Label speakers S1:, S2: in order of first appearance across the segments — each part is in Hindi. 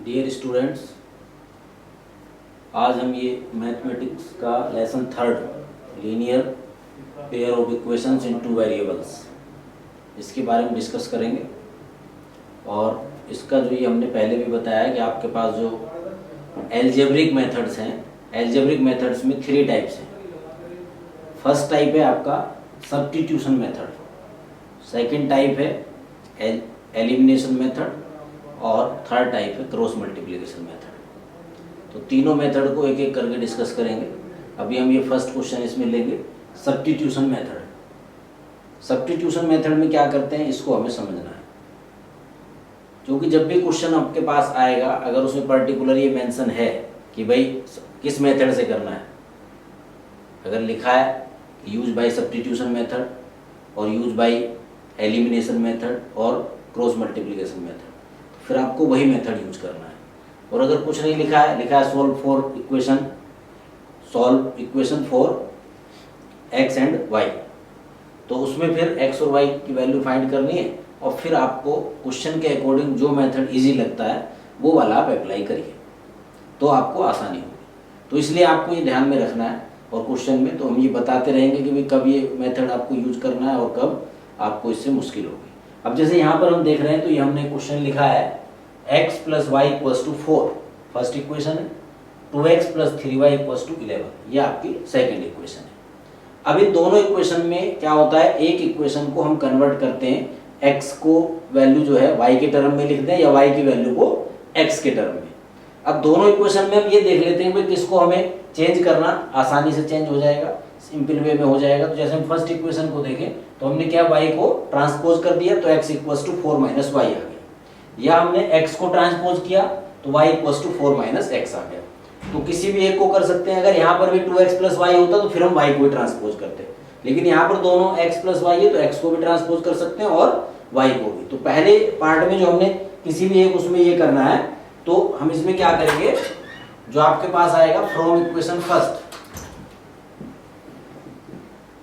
S1: डियर स्टूडेंट्स, आज हम ये मैथमेटिक्स का lesson third linear pair of equations in two variables इसके बारे में डिस्कस करेंगे। और इसका जो ये हमने पहले भी बताया कि आपके पास जो एल्जेब्रिक मेथड्स हैं, एल्जेब्रिक मेथड्स में 3 टाइप्स हैं। फर्स्ट टाइप है आपका सब्स्टिट्यूशन मेथड, सेकंड टाइप है एलिमिनेशन मेथड और थर्ड टाइप है क्रॉस मल्टीप्लिकेशन मेथड। तो तीनों मेथड को एक एक करके डिस्कस करेंगे। अभी हम ये फर्स्ट क्वेश्चन इसमें लेंगे, सब्स्टिट्यूशन मेथड। सब्स्टिट्यूशन मेथड में क्या करते हैं इसको हमें समझना है, क्योंकि जब भी क्वेश्चन आपके पास आएगा अगर उसमें पर्टिकुलर ये मेंशन है कि भाई किस मेथड से करना है, अगर लिखा है यूज बाय सब्स्टिट्यूशन मेथड और यूज बाय एलिमिनेशन मेथड और क्रॉस मल्टीप्लिकेशन मेथड, फिर आपको वही मेथड यूज करना है। और अगर कुछ नहीं लिखा है solve equation for x and y, तो उसमें फिर एक्स और वाई की वैल्यू फाइंड करनी है और फिर आपको क्वेश्चन के अकॉर्डिंग जो मेथड इजी लगता है वो वाला आप अप्लाई करिए, तो आपको आसानी होगी। तो इसलिए आपको ये ध्यान में रखना है और क्वेश्चन में तो हम ये बताते रहेंगे कि भाई कब ये मेथड आपको यूज करना है और कब आपको इससे मुश्किल होगी। अब जैसे यहाँ पर हम देख रहे हैं तो ये हमने क्वेश्चन लिखा है x + y = 4, फर्स्ट इक्वेशन है। 2x + 3y = 11, ये आपकी सेकंड इक्वेशन है। अब इन दोनों इक्वेशन में क्या होता है, एक इक्वेशन को हम कन्वर्ट करते हैं, x को वैल्यू जो है y के टर्म में लिखते हैं या y की वैल्यू को x के टर्म में। अब दोनों इक्वेशन में हम ये देख लेते हैं कि किसको हमें चेंज करना, आसानी से चेंज हो जाएगा, सिंपल वे में हो जाएगा। तो जैसे हम फर्स्ट इक्वेशन को देखें तो हमने क्या y को ट्रांसपोज कर दिया तो x = 4 - y आ गया, या हमने x को ट्रांसपोज किया तो y = 4 - x आ गया। तो किसी भी एक को कर सकते हैं। अगर यहाँ पर भी 2x + y होता तो फिर हम y को भी ट्रांसपोज करते, लेकिन यहाँ पर दोनों x + y है तो x को भी ट्रांसपोज कर सकते हैं और y को भी। तो पहले पार्ट में जो हमने किसी भी एक उसमें ये करना है, तो हम इसमें क्या करेंगे, जो आपके पास आएगा फ्रॉम इक्वेशन फर्स्ट,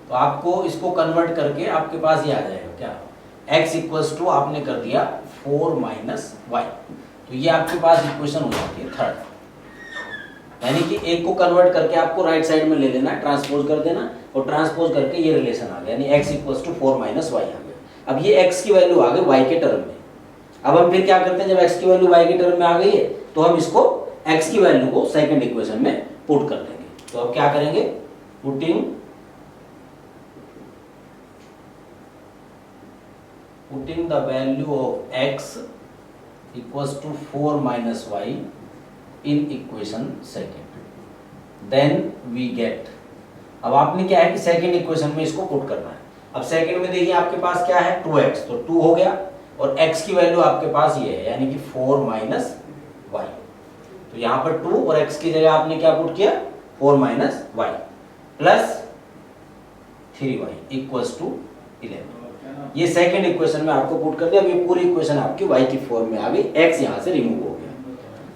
S1: तो आपको इसको कन्वर्ट करके आपके पास ये आ जाएगा क्या, x = आपने कर दिया 4 - y, तो ये आपके पास इक्वेशन हो जाती है थर्ड। यानी कि एक को कन्वर्ट करके आपको राइट साइड में ले लेना, ट्रांसपोज कर देना और ट्रांसपोज करके ये रिलेशन आ गया, यानी x = 4 - y आ गया। अब ये x की वैल्यू आ गई y के टर्म में। अब हम फिर क्या करते हैं, जब x की वैल्यू y के टर्म में आ गई है तो हम इसको x की वैल्यू को सेकंड इक्वेशन में पुट कर देंगे। तो अब क्या करेंगे, putting the value of x = 4 - y in equation second, then we get। अब आपने क्या है कि सेकंड इक्वेशन में इसको पुट करना है। अब सेकंड में देखिए आपके पास क्या है 2x, तो 2 हो गया और x की वैल्यू आपके पास ये है, यानी कि 4 - y। तो यहाँ पर 2 और x की जगह आपने क्या पुट किया 4 - y प्लस 3y = 11। ये सेकंड इक्वेशन में आपको पुट कर दिया। अब ये पूरी इक्वेशन आपकी y की फॉर्म में आ गई, x यहाँ से रिमूव हो गया।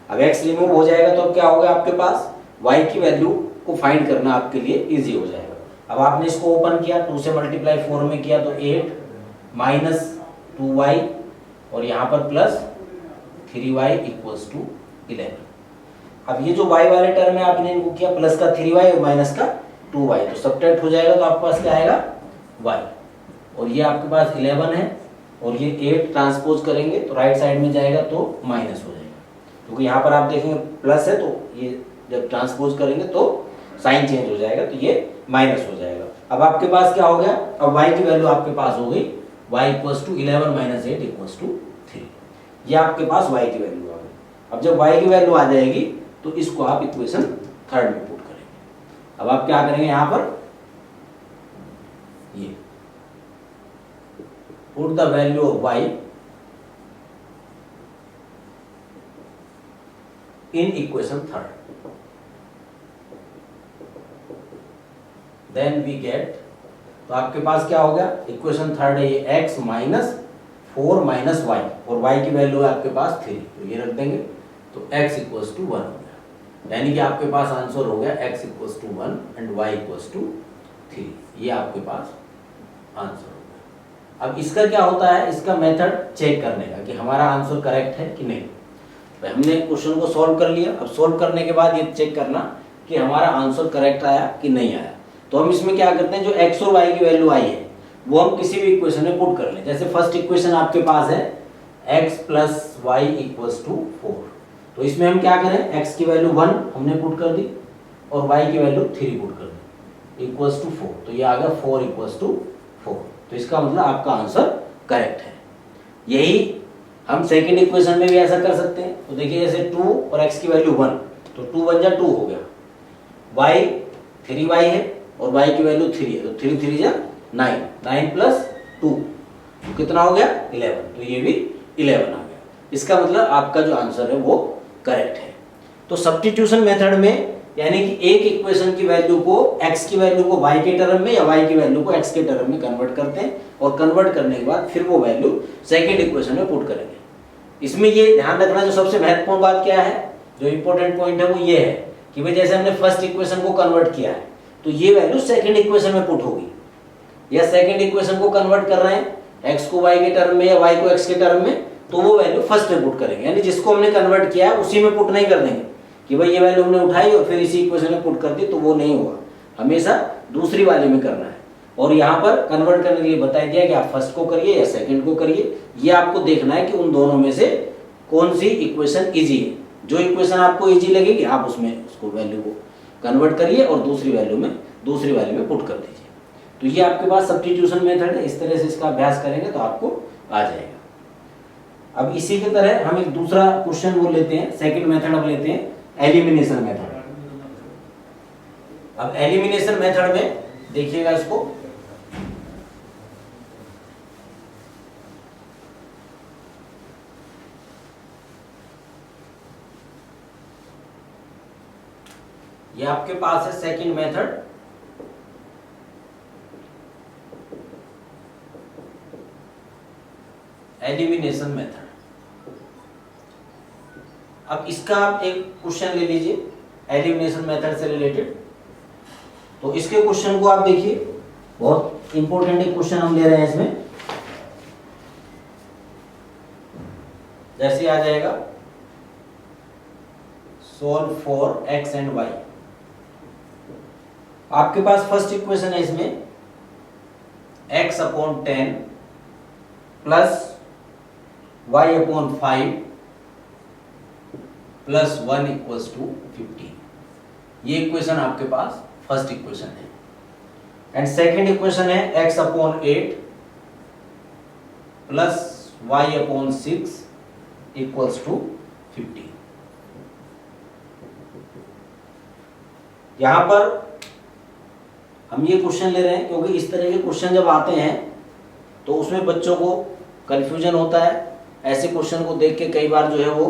S1: अब x रिमूव हो जाएगा तो अब क्या होगा, आपके पास y की वैल्यू को फाइंड करना आपके लिए इजी हो जाएगा। अब आपने इसको ओपन किया, 2 से मल्टीप्लाई 4 में किया तो 8 - 2y और यहाँ पर प्लस 3y = 11। अब ये जो y वाले टर्म में आपने इनको किया, प्लस का 3y और माइनस का 2y, तो सब्ट्रैक्ट हो जाएगा तो आपके पास क्या आएगा y, और ये आपके पास 11 है और ये 8 ट्रांसपोज करेंगे तो राइट साइड में जाएगा तो माइनस हो जाएगा, क्योंकि यहाँ पर आप देखेंगे प्लस है तो ये जब ट्रांसपोज करेंगे तो साइन चेंज हो जाएगा, तो ये माइनस हो जाएगा। अब आपके पास क्या हो गया, अब y की वैल्यू आपके पास हो गई y = 11 - 8 = 3, ये आपके पास y की वैल्यू आ गई। अब जब y की वैल्यू आ जाएगी तो इसको आप इक्वेशन थर्ड में पुट करेंगे। अब आप क्या करेंगे, यहाँ पर ये put the value of y in equation third, then we get। तो आपके पास क्या हो गया, इक्वेशन थर्ड है ये x - 4 - y और y की वैल्यू है आपके पास 3, तो ये रख देंगे तो x = 1 हो गया, यानी कि आपके पास आंसर हो गया x = 1 एंड y = 3, ये आपके पास आंसर। अब इसका क्या होता है, इसका मेथड चेक करने का कि हमारा आंसर करेक्ट है कि नहीं। भाई हमने क्वेश्चन को सॉल्व कर लिया। अब सॉल्व करने के बाद ये चेक करना कि हमारा आंसर करेक्ट आया कि नहीं आया। तो हम इसमें क्या करते हैं, जो एक्स और वाई की वैल्यू आई है वो हम किसी भी इक्वेशन में पुट कर लें। जैसे फर्स्ट इक्वेशन आपके पास है x plus y equals to 4, तो इसमें हम क्या करें, x की वैल्यू 1 हमने पुट कर दी और y की वैल्यू 3 पुट कर दी इक्वल्स टू 4, तो ये आ गया 4 इक्वल्स टू 4। तो इसका मतलब आपका आंसर करेक्ट है। यही हम सेकंड इक्वेशन में भी ऐसा कर सकते हैं। तो देखिए जैसे 2 और x की वैल्यू 1, तो 2 बन जा 2 हो गया, y 3y है और y की वैल्यू 3 है, तो 3 3 जा 9, 9 प्लस 2 तो कितना हो गया 11, तो ये भी 11 आ गया। इसका मतलब आपका जो आंसर है वो करेक्ट है। तो सब्स्टिट्यूशन मेथड में यानी कि एक इक्वेशन की वैल्यू को x की वैल्यू को y के टर्म में या y की वैल्यू को x के टर्म में कन्वर्ट करते हैं और कन्वर्ट करने के बाद फिर वो वैल्यू सेकंड इक्वेशन में पुट करेंगे। इसमें ये ध्यान रखना, जो सबसे महत्वपूर्ण बात क्या है, जो इंपॉर्टेंट पॉइंट है वो ये है कि भाई जैसे हमने फर्स्ट इक्वेशन को कन्वर्ट किया है तो ये वैल्यू सेकंड इक्वेशन में पुट होगी, या सेकंड इक्वेशन को कन्वर्ट कर रहे हैं x को y के टर्म में या y को x के टर्म में, तो वो वैल्यू फर्स्ट में पुट करेंगे। यानी जिसको हमने कन्वर्ट किया है उसी में पुट नहीं कर देंगे कि भाई ये वैल्यू हमने उठाई और फिर इसी इक्वेशन में पुट कर दी, तो वो नहीं होगा, हमेशा दूसरी वाली में करना है। और यहाँ पर कन्वर्ट करने के लिए बताया गया कि आप फर्स्ट को करिए या सेकंड को करिए, ये आपको देखना है कि उन दोनों में से कौन सी इक्वेशन इजी है। जो इक्वेशन आपको इजी लगेगी आप उसमें उसको वैल्यू को कन्वर्ट करिए और दूसरी वैल्यू में पुट कर दीजिए। तो ये आपके पास सब्स्टिट्यूशन मेथड है। इस तरह से इसका अभ्यास करेंगे तो आपको आ जाएगा। अब इसी की तरह हम एक दूसरा क्वेश्चन वो लेते हैं, सेकंड मेथड अब लेते हैं एलिमिनेशन मेथड। अब एलिमिनेशन मेथड में देखिएगा इसको, ये आपके पास है सेकंड मेथड, एलिमिनेशन मेथड। अब इसका आप एक क्वेश्चन ले लीजिए एलिमिनेशन मेथड से रिलेटेड। तो इसके क्वेश्चन को आप देखिए, बहुत इंपॉर्टेंट एक क्वेश्चन हम ले रहे हैं इसमें। जैसे आ जाएगा solve for x and y। आपके पास फर्स्ट इक्वेशन है इसमें x upon 10 plus y upon 5 plus 1 equals to 15। ये इक्वेशन आपके पास फर्स्ट इक्वेशन है। एंड सेकेंड इक्वेशन है x upon 8 plus y upon 6 equals to 15। यहां पर हम ये क्वेश्चन ले रहे हैं क्योंकि इस तरह के क्वेश्चन जब आते हैं तो उसमें बच्चों को कंफ्यूजन होता है। ऐसे क्वेश्चन को देख के कई बार जो है वो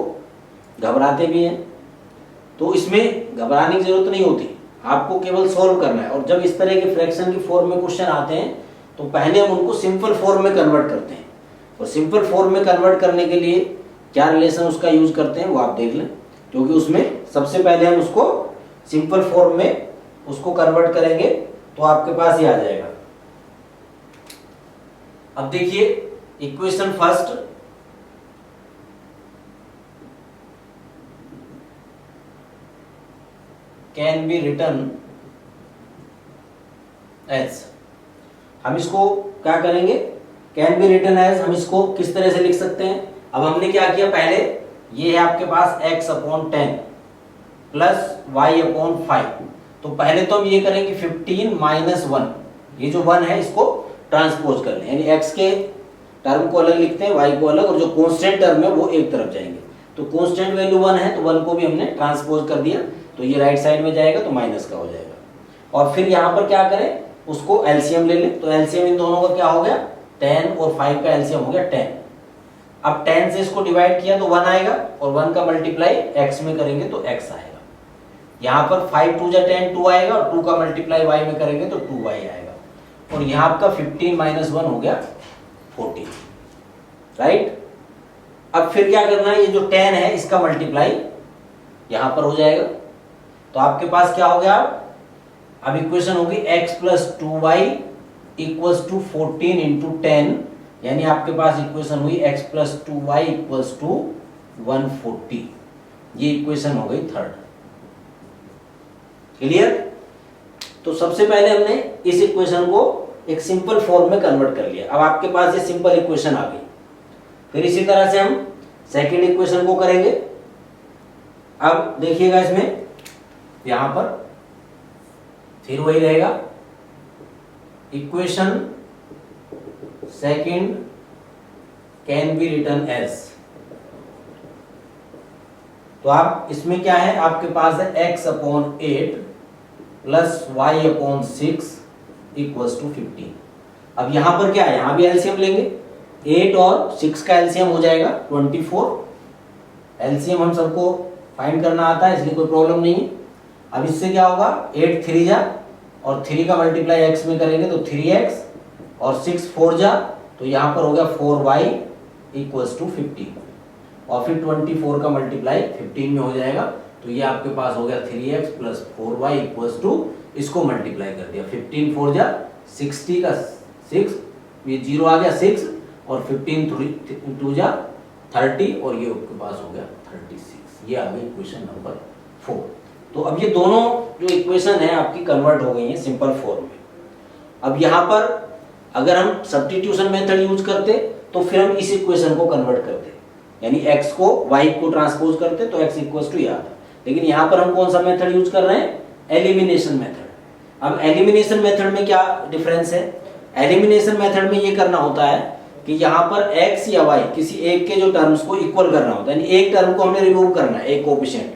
S1: घबराते भी हैं। तो इसमें घबराने की जरूरत नहीं होती, आपको केवल सॉल्व करना है। और जब इस तरह के फ्रैक्शन की फॉर्म में क्वेश्चन आते हैं तो पहले हम उनको सिंपल फॉर्म में कन्वर्ट करते हैं। और सिंपल फॉर्म में कन्वर्ट करने के लिए क्या रिलेशन उसका यूज करते हैं वो आप देख लें, क्योंकि उसमें सबसे पहले हम उसको सिंपल फॉर्म में उसको कन्वर्ट करेंगे तो आपके पास ये आ जाएगा। अब देखिए equation first, can be written as, हम इसको क्या करेंगे, कैन बी रिटन एज हम इसको किस तरह से लिख सकते हैं। अब हमने क्या किया, पहले ये है आपके पास x upon 10 plus y upon 5। तो पहले तो हम ये करेंगे 15 माइनस 1, ये जो 1 है इसको ट्रांसपोज कर लें, यानी x के टर्म को अलग लिखते हैं, y को अलग, और जो कांस्टेंट टर्म है वो एक तरफ जाएंगे। तो कांस्टेंट वैल्यू 1 है तो 1 को भी हमने ट्रांसपोज कर दिया, तो ये राइट साइड में जाएगा तो माइनस का हो जाएगा। और फिर यहाँ पर क्या करें, उसको एलसीएम ले लें। तो एलसीएम इन दोनों का क्या हो गया, 10 और 5 का एलसीएम हो गया 10। अब 10 से इसको डिवाइड किया तो 1 आएगा और 1 का मल्टीप्लाई x में करेंगे तो x आएगा। यहाँ पर 5 2 जा 10 2 आएगा और 2 का मल्टीप्लाई y में करेंगे तो 2y आएगा। और यहाँ आपका 15 माइनस 1 हो गया 14, राइट। अब फिर क्या करना है, ये जो 10 है इसका मल्टीप्लाई यहाँ पर हो जाएगा। तो आपके पास क्या हो गया, अब इक्वेशन होगी x plus 2y equals to 14 into 10, यानी आपके पास इक्वेशन हुई x plus 2y equals to 140। ये इक्वेशन हो गई थर्ड। क्लियर? तो सबसे पहले हमने इस इक्वेशन को एक सिंपल फॉर्म में कन्वर्ट कर लिया। अब आपके पास ये सिंपल इक्वेशन आ गई। फिर इसी तरह से हम सेकेंड इक्वेशन को करेंगे। अब देखिएगा इसमें यहां पर फिर वही रहेगा, equation second can be written as. तो आप इसमें क्या है, आपके पास है x/8 plus y/6 equals to 15। अब यहां पर क्या है, यहां भी एलसीएम लेंगे। 8 और 6 का एलसीएम हो जाएगा 24। एलसीएम हम सबको फाइंड करना आता है, इसलिए कोई प्रॉब्लम नहीं है। अब इससे क्या होगा, 8 3 जा और 3 का मल्टीप्लाई x में करेंगे तो 3x और 6 4 जा, तो यहां पर हो गया 4y इक्वल्स टू 15 और फिर 24 का मल्टीप्लाई 15 में हो जाएगा, तो ये आपके पास हो गया 3x plus 4y equals to, इसको मल्टीप्लाई कर दिया 15 4 जा 60 का 6, ये 0 आ गया 6 और 15 2 जा 30 और ये आपके पास हो गया 36। ये आ गई इक्वेशन नंबर 4। तो अब ये दोनों जो इक्वेशन है आपकी कन्वर्ट हो गई है सिंपल फॉर्म में। अब यहाँ पर अगर हम सब्स्टिट्यूशन मेथड यूज करते तो फिर हम इस इक्वेशन को कन्वर्ट करते, यानी x को y को ट्रांसपोज करते तो x इक्वल्स टू ये आता। लेकिन यहाँ पर हम कौन सा मेथड यूज कर रहे हैं, एलिमिनेशन मेथड। अब एलिमिनेशन मेथड में क्या डिफरेंस है, एलिमिनेशन मेथड में ये करना होता है कि यहाँ पर x या y किसी एक के जो टर्म्स को इक्वल करना होता है, यानी एक टर्म को हमने रिमूव करना है, एक कोएफिशिएंट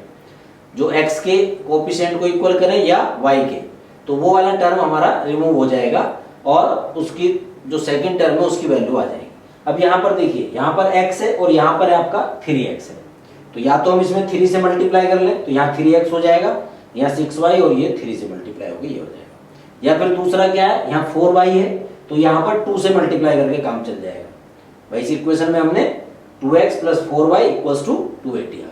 S1: जो x के कोएफिशिएंट को इक्वल करे या y के, तो वो वाला टर्म हमारा रिमूव हो जाएगा और उसकी जो सेकंड टर्म है उसकी वैल्यू आ जाएगी। अब यहाँ पर देखिए, यहाँ पर x है और यहाँ पर आपका 3x है, तो या तो हम इसमें 3 से मल्टीप्लाई कर लें तो यहाँ 3x हो जाएगा, यहाँ 6y और ये 3 से मल्टीप्लाई होगी, ये हो जाएगा। या फिर दूसरा क्या है, यहाँ 4y है तो यहाँ पर 2 से मल्टीप्लाई करके काम चल जाएगा। भाई इस इक्वेशन में हमने 2x plus 4y equals to 280 आ गया।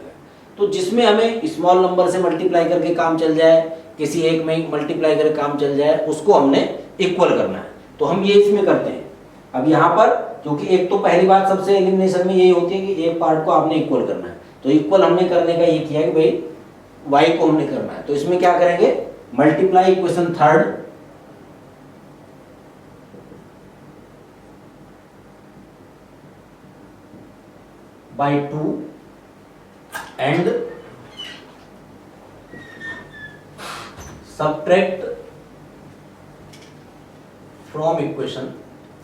S1: तो जिसमें हमें स्मॉल नंबर से मल्टीप्लाई करके काम चल जाए, किसी एक में मल्टीप्लाई करके काम चल जाए, उसको हमने इक्वल करना है, तो हम ये इसमें करते हैं। अब यहाँ पर क्योंकि एक तो पहली बात सबसे एलिमिनेशन में यही होती है कि एक पार्ट को आपने इक्वल करना है, तो इक्वल हमने करने का ये किया कि भाई y को हमने करना है, तो इसमें क्या करेंगे, multiply equation third by 2 and subtract from equation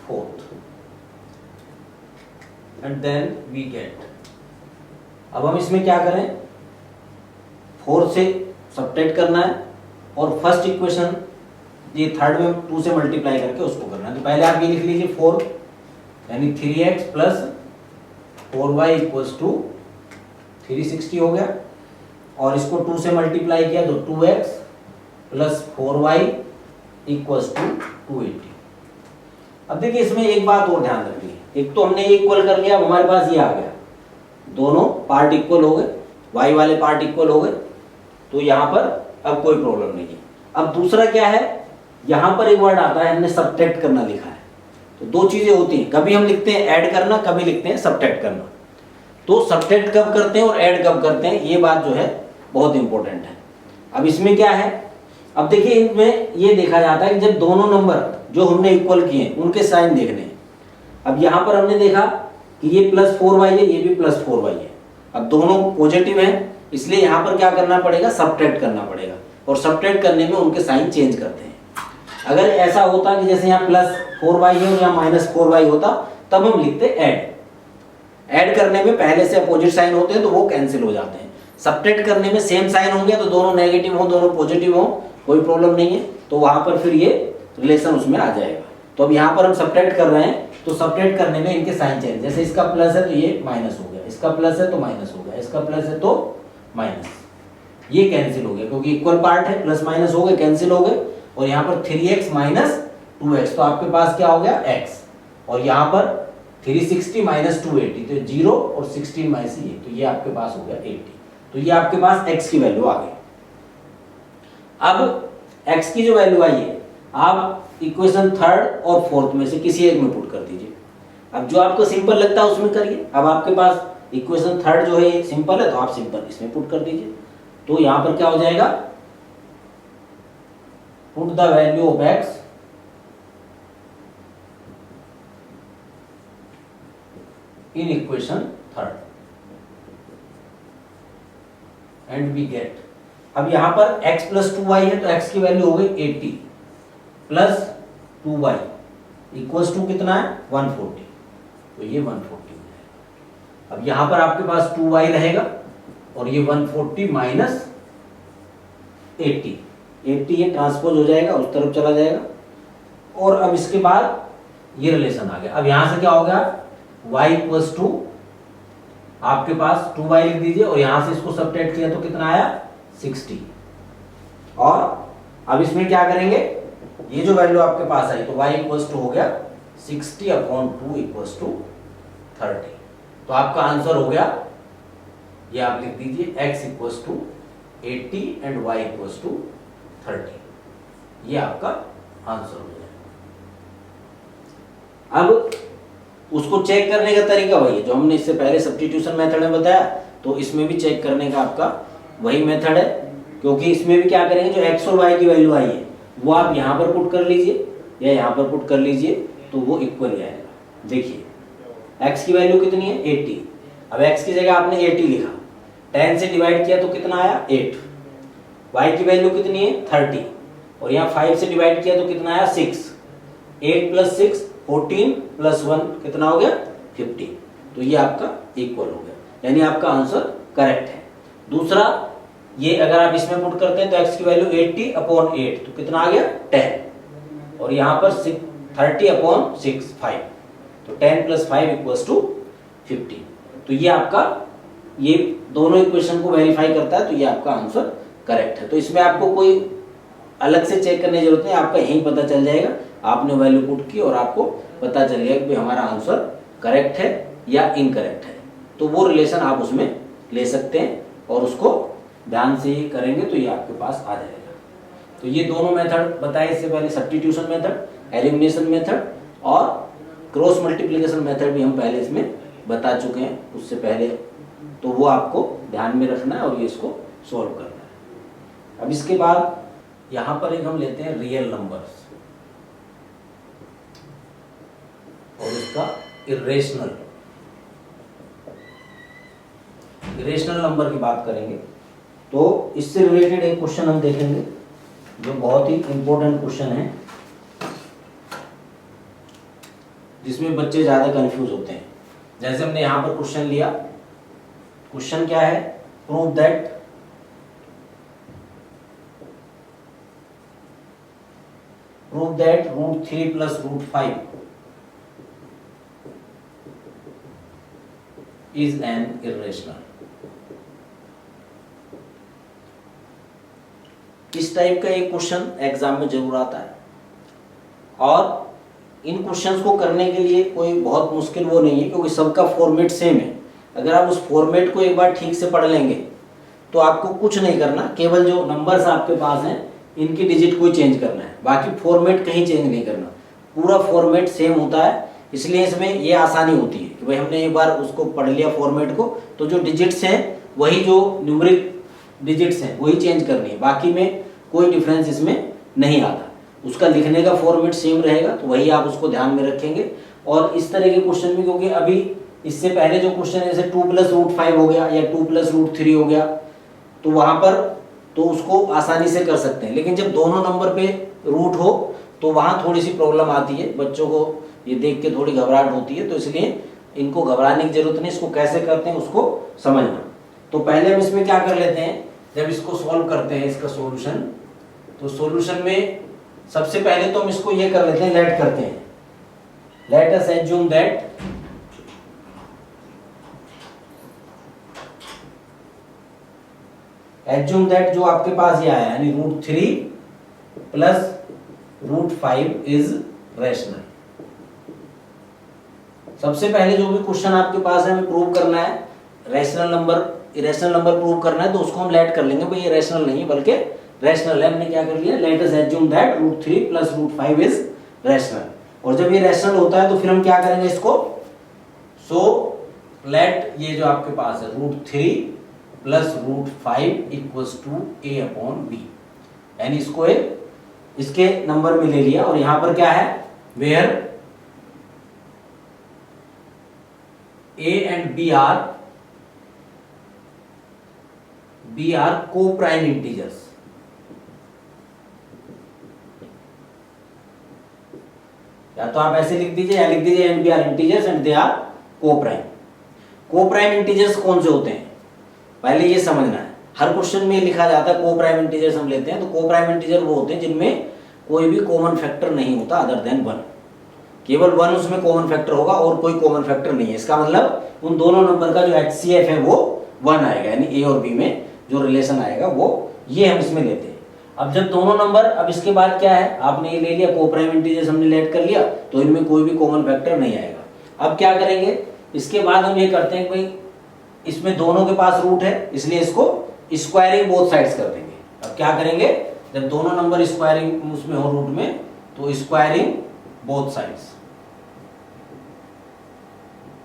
S1: fourth and then we get। अब हम इसमें क्या करें, 4 से सब्ट्रैक्ट करना है और फर्स्ट इक्वेशन ये थर्ड में 2 से मल्टीप्लाई करके उसको करना है। तो पहले आप ये लिख लीजिए 4 यानी 3x plus 4y equals to 360 हो गया, और इसको 2 से मल्टीप्लाई किया तो 2x plus 4y equals to 280। अब देखिए इसमें एक बात और ध्यान रखनी है, एक तो हमने ये इक्वल कर लिया, अब हमारे पास ये आ गया, दोनों पार्ट इक्वल हो गए, y वाले पार्ट इक्वल हो गए, तो यहाँ पर अब कोई प्रॉब्लम नहीं है। अब दूसरा क्या है, यहाँ पर एक वर्ड आता है, हमने सब्ट्रैक्ट करना लिखा है। तो दो चीजें होती हैं, कभी हम लिखते हैं ऐड करना, कभी लिखते हैं सब्ट्रैक्ट करना। तो सब्ट्रैक्ट कब करते हैं और ऐड कब करते हैं, ये बात जो है बहुत इंपॉर्टेंट है। अब इसमें क्या है, अब देखिए इनमें ये देखा जाता है कि जब दोनों नंबर जो हमने इक्वल किए उनके साइन देखने हैं। अब यहाँ पर हमने देखा कि ये प्लस 4y है, ये भी प्लस 4y है, अब दोनों पॉजिटिव हैं, इसलिए यहाँ पर क्या करना पड़ेगा, सब्ट्रैक्ट करना पड़ेगा, और सब्ट्रैक्ट करने में उनके साइन चेंज करते हैं। अगर ऐसा होता कि जैसे यहाँ प्लस 4y है और यहाँ माइनस 4y होता, तब हम लिखते ऐड। ऐड करने में पहले से अपोजिट साइन होते हैं तो वो कैंसिल हो जाते हैं। सब्ट्रैक्ट करने में सेम साइन होंगे तो दोनों नेगेटिव हो, दोनों पॉजिटिव हो, कोई प्रॉब्लम नहीं है, तो वहां पर फिर ये रिलेशन उसमें आ जाएगा। तो अब यहाँ पर हम सब्ट्रैक्ट कर रहे हैं, तो सब्ट्रैक्ट करने में इनके साइन चेंज, जैसे इसका प्लस है तो ये माइनस हो गया, इसका प्लस है तो माइनस हो गया, इसका प्लस है तो माइनस, ये कैंसिल हो गया क्योंकि इक्वल पार्ट है, प्लस माइनस हो गए, कैंसिल हो गए। और यहाँ पर 3x माइनस 2x, तो आपके पास क्या हो गया x, और यहाँ पर 360 माइनस 280, तो 0 और 16 माइनस ये, तो ये आपके पास हो गया 80। तो ये आपके पास x की वैल्यू आ गई। अब x की जो वैल्यू आई है, आप इक्वेशन थर्ड और फोर्थ में से किसी एक में पुट कर दीजिए। अब जो आपको सिंपल लगता है उसमें करिए। अब आपके पास इक्वेशन थर्ड जो है ये सिंपल है, तो आप सिंपल इसमें पुट कर दीजिए। तो यहां पर क्या हो जाएगा, put the value of x in equation third and we get, अब यहां पर x प्लस 2y है तो x की वैल्यू हो गई 80 प्लस 2y इक्वल्स टू कितना है 140, तो ये 140 है। अब यहां पर आपके पास 2y रहेगा और ये 140 माइनस 80 ये ट्रांसपोज हो जाएगा, उस तरफ चला जाएगा। और अब इसके बाद ये रिलेशन आ गया। अब यहां से क्या हो गया, y इक्वल्स टू आपके पास 2y लिख दीजिए और यहां से इसको सब्ट्रैक्ट किया तो कितना आया 60। और अब इसमें क्या करेंगे, ये जो वैल्यू आपके पास आई तो y इक्वल्स टू हो गया 60/2 इक्वल्स टू 30। तो आपका आंसर हो गया, ये आप लिख दीजिए x equals to 80 and y equals to 30, ये आपका आंसर हो गया। अब उसको चेक करने का तरीका वही है जो हमने इससे पहले सब्स्टिट्यूशन मेथड में बताया, तो इसमें भी चेक करने का आपका वही मेथड है। क्योंकि इसमें भी क्या करेंगे, जो x और y की वैल्यू आई है वो आप यहाँ पर पुट कर लीजिए या यहाँ पर पुट कर लीजिए, तो वो इक्वल ही आएगा। देखिए x की वैल्यू कितनी है 80, अब x की जगह आपने 80 लिखा, 10 से डिवाइड किया तो कितना आया 8, y की वैल्यू कितनी है 30 और यहाँ 5 से डिवाइड किया तो कितना आया 6, 8 प्लस 6 14 प्लस 1 कितना हो गया 15, तो ये आपका इक्वल हो गया, यानी आपका आंसर करेक्ट है। दूसरा, ये अगर आप इसमें पुट करते हैं तो x की वैल्यू 80/8 तो कितना आ गया 10 और यहाँ पर 30/6 5, तो 10 प्लस 5 इक्वल्स टू 15। तो ये आपका, ये दोनों इक्वेशन को वेरीफाई करता है, तो ये आपका आंसर करेक्ट है। तो इसमें आपको कोई अलग से चेक करने की जरूरत नहीं, आपका यहीं पता चल जाएगा, आपने वैल्यू पुट की और आपको पता चल गया कि हमारा आंसर करेक्ट है या इनकरेक्ट है। तो वो रिलेशन आप उसमें ले सकते हैं और उसको ध्यान से ही करेंगे तो ये आपके पास आ जाएगा। तो ये दोनों मेथड बताए इससे पहले, सब्स्टिट्यूशन मेथड, एलिमिनेशन मेथड और क्रॉस मल्टीप्लिकेशन मेथड भी हम पहले इसमें बता चुके हैं उससे पहले, तो वो आपको ध्यान में रखना है और ये इसको सॉल्व करना है। अब इसके बाद यहाँ पर एक हम लेते हैं रियल नंबर्स और इसका इरेशनल नंबर की बात करेंगे। तो इससे रिलेटेड एक क्वेश्चन हम देखेंगे जो बहुत ही इंपॉर्टेंट क्वेश्चन है, जिसमें बच्चे ज्यादा कंफ्यूज होते हैं। जैसे हमने यहां पर क्वेश्चन लिया, क्वेश्चन क्या है, prove that √3 + √5 is an irrational। इस टाइप का एक क्वेश्चन एग्जाम में जरूर आता है और इन क्वेश्चंस को करने के लिए कोई बहुत मुश्किल वो नहीं है, क्योंकि सबका फॉर्मेट सेम है। अगर आप उस फॉर्मेट को एक बार ठीक से पढ़ लेंगे तो आपको कुछ नहीं करना, केवल जो नंबर्स आपके पास हैं इनकी डिजिट को चेंज करना है, बाकी फॉर्मेट कहीं चेंज नहीं करना, पूरा फॉर्मेट सेम होता है। इसलिए इसमें ये आसानी होती है कि भाई हमने एक बार उसको पढ़ लिया फॉर्मेट को, तो जो डिजिट्स हैं वही, जो न्यूमेरिक डिजिट्स हैं वही चेंज करनी है, बाकी में कोई डिफरेंस इसमें नहीं आता। उसका लिखने का फॉर्मेट सेम रहेगा, तो वही आप उसको ध्यान में रखेंगे। और इस तरह के क्वेश्चन में, क्योंकि अभी इससे पहले जो क्वेश्चन है जैसे 2 + √5 हो गया या 2 + √3 हो गया, तो वहां पर तो उसको आसानी से कर सकते हैं, लेकिन जब दोनों नंबर पे रूट हो तो वहां थोड़ी सी प्रॉब्लम आती है, बच्चों को ये देख के थोड़ी घबराहट होती है। तो इसलिए इनको घबराने की जरूरत नहीं, इसको कैसे करते हैं उसको समझना। तो पहले हम इसमें क्या कर लेते हैं, जब इसको सॉल्व करते हैं इसका सॉल्यूशन, तो सॉल्यूशन में सबसे पहले तो हम इसको ये कर लेते हैं, लेट करते हैं, लेट अस एज्यूम दैट जो आपके पास ये आया यानी √3 + √5 इज रैशनल। सबसे पहले जो भी क्वेश्चन आपके पास है हमें प्रूव करना है, rational number irrational number prove करना है, तो उसको हम लेट कर लेंगे, भाई ये रैशनल नहीं है बल्कि रैशनल है। हमने क्या कर लिया, let us assume that √3 + √5 is rational. और जब ये रैशनल होता है तो फिर हम क्या करेंगे इसको, सो लेट ये जो आपके पास है √3 plus √5 equals to a upon b, यानी इसको इसके नंबर में ले लिया और यहां पर क्या है, where a and b are coprime integers. या तो आप ऐसे लिख दीजिए या लिख दीजिए and b are integers and they are coprime. Coprime integers कौन से होते हैं, पहले ये समझना है। हर क्वेश्चन में लिखा जाता है को प्राइम इंटीजर्स हम लेते हैं, तो को प्राइम इंटीजर वो होते हैं जिनमें कोई भी कॉमन फैक्टर नहीं होता अदर देन 1, केवल 1 उसमें कॉमन फैक्टर होगा और कोई कॉमन फैक्टर नहीं है। इसका मतलब उन दोनों नंबर का जो HCF है वो 1 आएगा, यानी ए और बी में जो रिलेशन आएगा वो ये हम इसमें लेते हैं। अब जब दोनों नंबर, अब इसके बाद क्या है, आपने ये ले लिया को प्राइम इंटीजर्स हमने लेट कर लिया, तो इनमें कोई भी कॉमन फैक्टर नहीं आएगा। अब क्या करेंगे, इसके बाद हम ये करते हैं कि भाई इसमें दोनों के पास रूट है, इसलिए इसको स्क्वायरिंग बोथ साइड्स कर देंगे। अब क्या करेंगे, जब दोनों नंबर स्क्वायरिंग उसमें हो रूट में, तो squaring both sides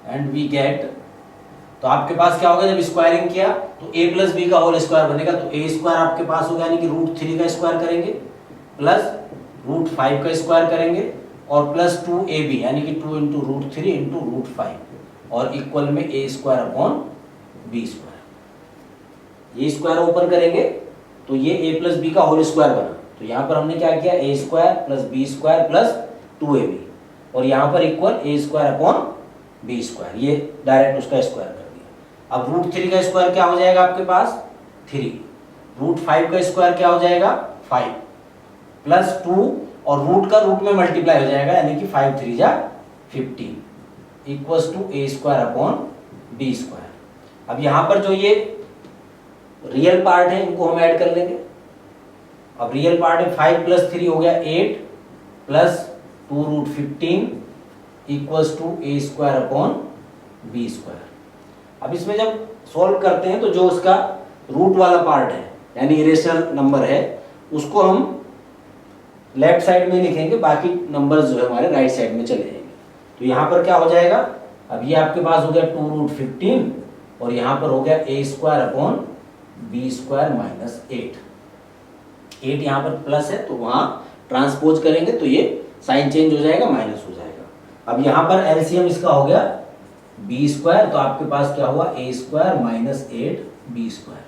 S1: and we get, तो आपके पास क्या होगा, जब स्क्वायरिंग किया तो a प्लस बी का होल स्क्वायर बनेगा, तो a स्क्वायर आपके पास होगा, यानी कि √3 का स्क्वायर करेंगे प्लस √5 का स्क्वायर करेंगे और प्लस 2ab, यानी कि 2 इंटू √3 इंटू √5 और इक्वल में a square upon b square. ये स्क्वायर ओपन करेंगे तो ये a प्लस बी का होल स्क्वायर बना, तो यहाँ पर हमने क्या किया, a square plus b square plus 2ab और यहाँ पर equal a square upon b square, ये डायरेक्ट उसका स्क्वायर कर दिया। अब √3 का स्क्वायर क्या हो जाएगा आपके पास 3, √5 का स्क्वायर क्या हो जाएगा 5 प्लस 2 और रूट का रूट में मल्टीप्लाई हो जाएगा, यानी कि 5 3 जा 15 equals to a square upon b square. अब यहाँ पर जो ये रियल पार्ट है इनको हम ऐड कर लेंगे। अब रियल पार्ट में 5 प्लस 3 हो गया 8 plus 2√15 equals to a square upon b square. अब इसमें जब सॉल्व करते हैं तो जो उसका रूट वाला पार्ट है यानी इरेशनल नंबर है उसको हम लेफ्ट साइड में लिखेंगे, बाकी नंबर्स जो है हमारे राइट साइड में चले जाएंगे। तो यहाँ पर क्या हो जाएगा, अब ये आपके पास हो गया 2√15 और यहाँ पर हो गया a square upon b square minus 8 यहाँ पर प्लस है तो वहाँ ट्रांसपोज करेंगे तो ये साइन चेंज हो जाएगा, माइनस हो जाएगा। अब यहाँ पर एलसीएम इसका हो गया b स्क्वायर, तो आपके पास क्या हुआ a square minus 8b square.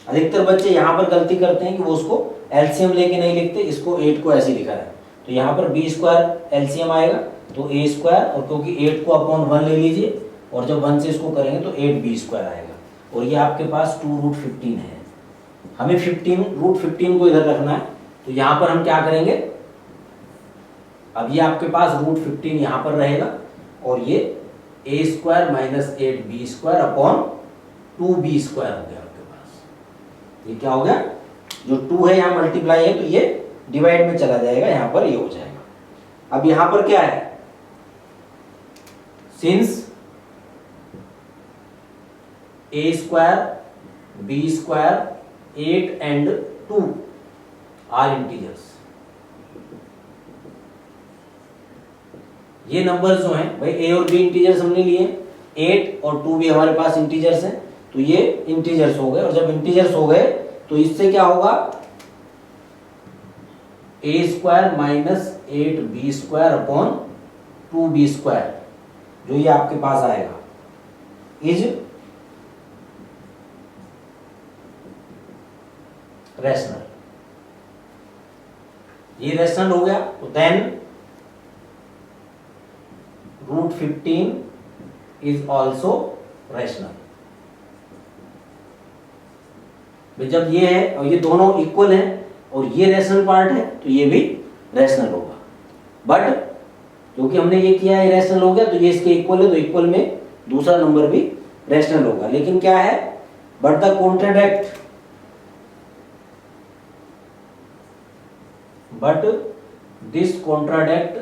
S1: अधिकतर बच्चे यहाँ पर गलती करते हैं कि वो उसको एलसीएम लेके नहीं लिखते, इसको 8 को ऐसे लिखा है, तो यहाँ पर b स्क्वायर एलसीएम आएगा तो a स्क्वायर, और क्योंकि 8 को अपॉन 1 ले लीजिए और जब 1 से इसको करेंगे तो 8b स्क्वायर आएगा और ये आपके पास 2√15 है। हमें √15 को इधर रखना है, तो यहाँ पर हम क्या करेंगे, अब ये आपके पास √15 यहाँ पर रहेगा और ये a square minus 8b square upon 2b square हो गया आपके पास। ये क्या हो गया, जो 2 है यहाँ मल्टीप्लाई है तो ये डिवाइड में चला जाएगा, यहाँ पर ये हो जाएगा। अब यहाँ पर क्या है, since a square b square 8 and 2 are integers, ये नंबर्स जो हैं भाई a और b इंटीजर्स हमने लिए, 8 और 2 भी हमारे पास इंटीजर्स हैं, तो ये इंटीजर्स हो गए। और जब इंटीजर्स हो गए तो इससे क्या होगा, a square minus 8b square upon 2b square जो ये आपके पास आएगा इज रैशनल। ये रैशनल हो गया, तो देन √15 इज ऑल्सो रैशनल। जब ये है और ये दोनों इक्वल है और ये रैशनल पार्ट है तो ये भी रैशनल होगा, बट क्योंकि हमने ये किया है रैशनल हो गया तो ये इसके इक्वल है, तो इक्वल में दूसरा नंबर भी रैशनल होगा। लेकिन क्या है, but the contradict, but this contradict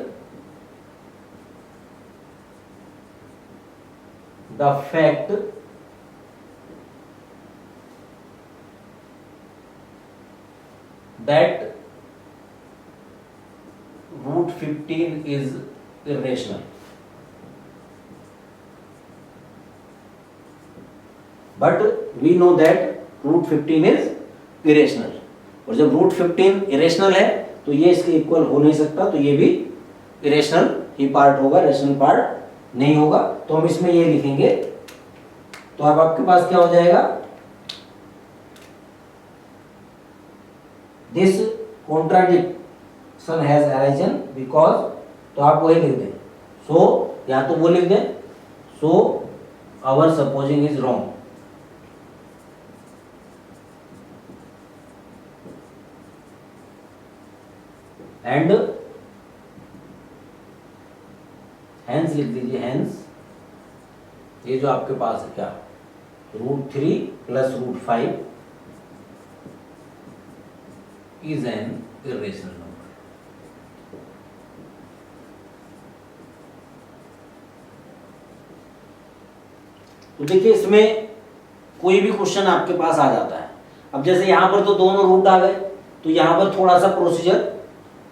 S1: the fact that √15 is irrational। But we know that root 15 is irrational, और जब रूट 15 इरेशनल है तो ये इसके इक्वल हो नहीं सकता, तो ये भी इरेशनल ही पार्ट होगा, रेशनल पार्ट नहीं होगा। तो हम इसमें ये लिखेंगे, तो अब आपके पास क्या हो जाएगा, this contradiction has arisen because, तो आप वही लिख दें, सो या तो वो लिख दें, so our supposing is wrong, and hence लिख दीजिए, हेंस ये जो आपके पास है क्या, root 3 plus root 5 is an irrational number. तो देखिए इसमें कोई भी क्वेश्चन आपके पास आ जाता है। अब जैसे यहां पर तो दोनों रूट आ गए, तो यहां पर थोड़ा सा प्रोसीजर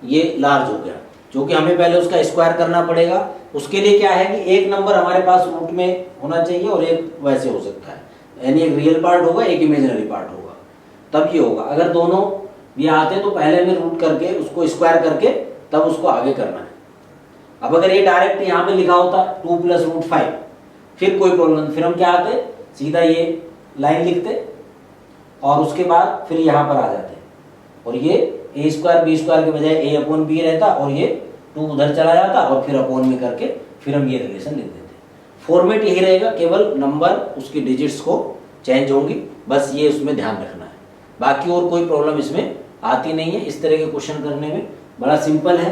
S1: ये लार्ज हो गया, जो कि हमें पहले उसका स्क्वायर करना पड़ेगा। उसके लिए क्या है कि एक नंबर हमारे पास रूट में होना चाहिए और एक वैसे हो सकता है, यानी एक रियल पार्ट होगा, एक इमेजिनरी पार्ट होगा, तब ये होगा। अगर दोनों ये आते तो पहले में रूट करके उसको स्क्वायर करके तब उसको आगे करना है। अब अगर ये डायरेक्ट यहाँ पे लिखा होता 2 प्लस रूट 5, फिर कोई प्रॉब्लम, फिर हम क्या आते, सीधा ये लाइन लिखते और उसके बाद फिर यहाँ पर आ जाते, और ये ए स्क्वायर बी स्क्वायर के बजाय ए अपॉन बी रहता, और ये 2 उधर चला जाता, और फिर अपॉन में करके फिर हम ये रिलेशन लिख देते। फॉर्मेट यही रहेगा, केवल नंबर उसकी डिजिट्स को चेंज होंगी, बस ये उसमें ध्यान रखना है, बाकी और कोई प्रॉब्लम इसमें आती नहीं है। इस तरह के क्वेश्चन करने में बड़ा सिंपल है,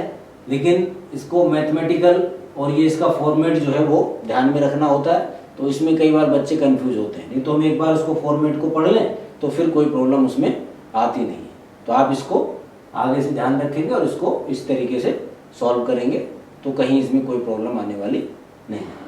S1: लेकिन इसको मैथमेटिकल और ये इसका फॉर्मेट जो है वो ध्यान में रखना होता है, तो इसमें कई बार बच्चे कंफ्यूज होते हैं। नहीं तो हम एक बार उसको फॉर्मेट को पढ़ लें तो फिर कोई प्रॉब्लम उसमें आती नहीं है। तो आप इसको आगे से ध्यान रखेंगे और इसको इस तरीके से सॉल्व करेंगे तो कहीं इसमें कोई प्रॉब्लम आने वाली नहीं है।